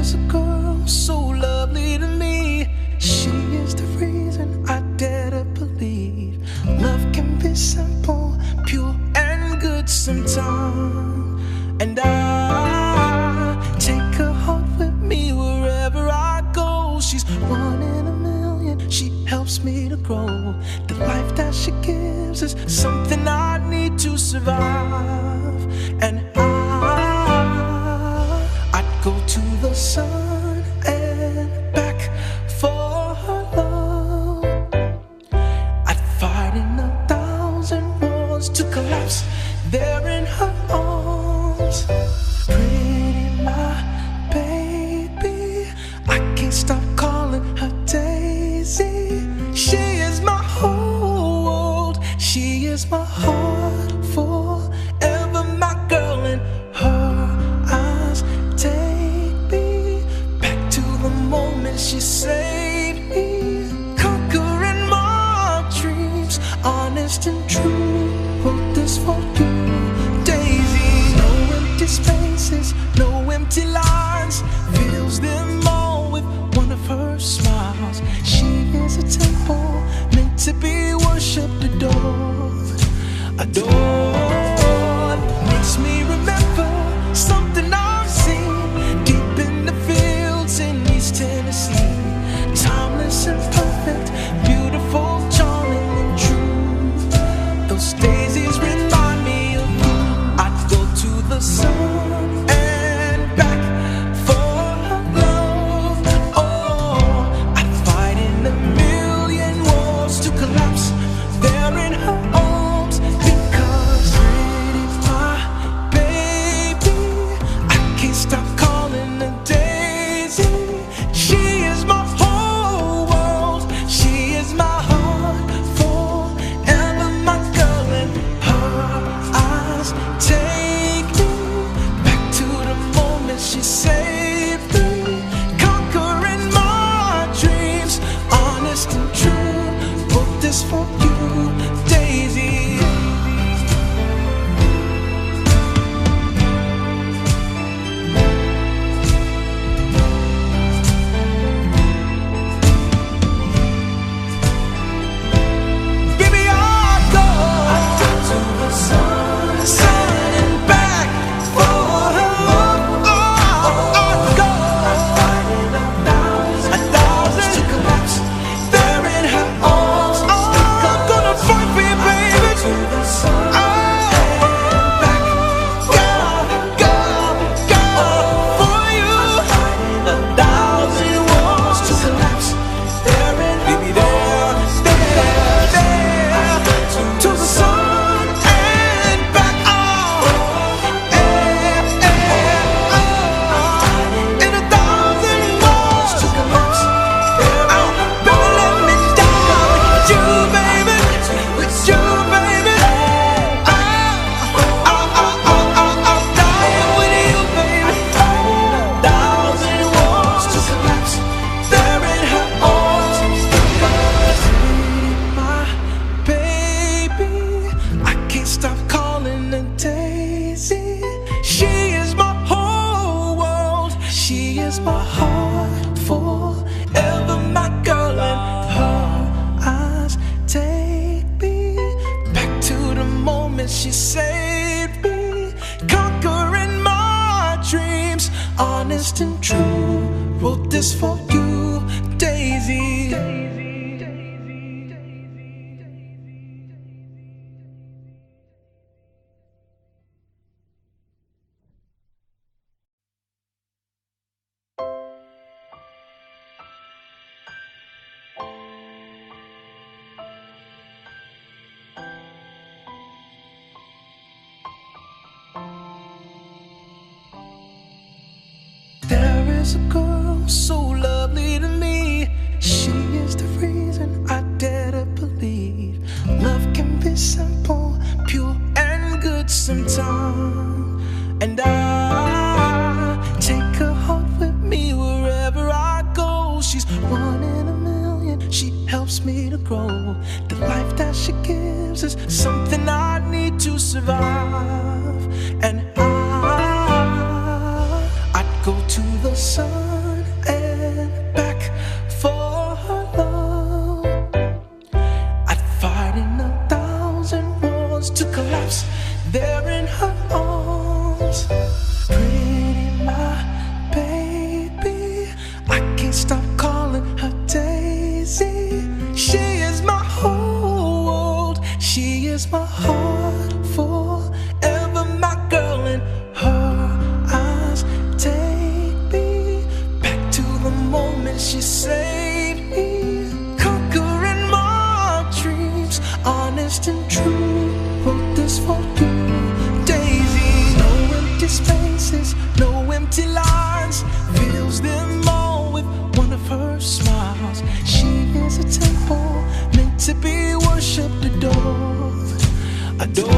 is a girl so lovely to me. She is the reason I dare to believe love can be simple, pure and good sometimes. And I take her heart with me wherever I go. She's one in a million, she helps me to grow. The life that she gives is something I need to survive. And I'd go to the sun and back for her love. I'd fight in 1,000 wars to collapse there in her arms. Pretty my baby, I can't stop calling her Daisy. She is my whole world, she is my heart forever, my girl. And her eyes take me back to the moment she saved me, conquering my dreams, honest and true. Wrote this for you, Daisy. No empty spaces, no empty lines, fills them all with one of her smiles. She is a temple meant to be worshipped, adored, adored. Makes me remember something I've seen deep in the fields in East Tennessee. Timeless and perfect, beautiful, charming and true. Those daisies remind me of you. I'd go to the sun and back for her love. Oh, I'd fight in 1,000,000 wars to collapse there in her arms. Because pretty my baby, I can't stop calling her Daisy. She is my whole world, she is my heart forever, my girl. And her eyes take me back to the moment she saved me, conquering my dreams, honest and true. Wrote this for you, Daisy. Baby, I'd go to the sun and back for her love. Oh, I'd go 1,000 to collapse there in her arms. Oh, I'm gonna fight for you, baby. To the sun and back, go for you. 1,000 wars to collapse there in her arms. To the sun and back, in 1,000 wars to collapse. Don't let me die with you, baby, with you, baby. I'm dying with you, baby. 1,000 wars to collapse there in her arms. Because my baby, I can't stop calling her Daisy. She is my whole world, she is my heart forever, my girl. And her eyes take me back to the moment she saved me, conquering my dreams, honest and true. Wrote this for you, Daisy. There is a girl so lovely to me. She is the reason I dare to believe love can be simple, pure and good sometimes. And I take her heart with me wherever I go. She's one in a million, she helps me to grow. The life that she gives is something I need to survive. And I'd go to the sun saved me, conquering my dreams, honest and true. Wrote this for you, Daisy. No empty spaces, no empty lines, fills them all with one of her smiles. She is a temple meant to be worshipped, adored, adored.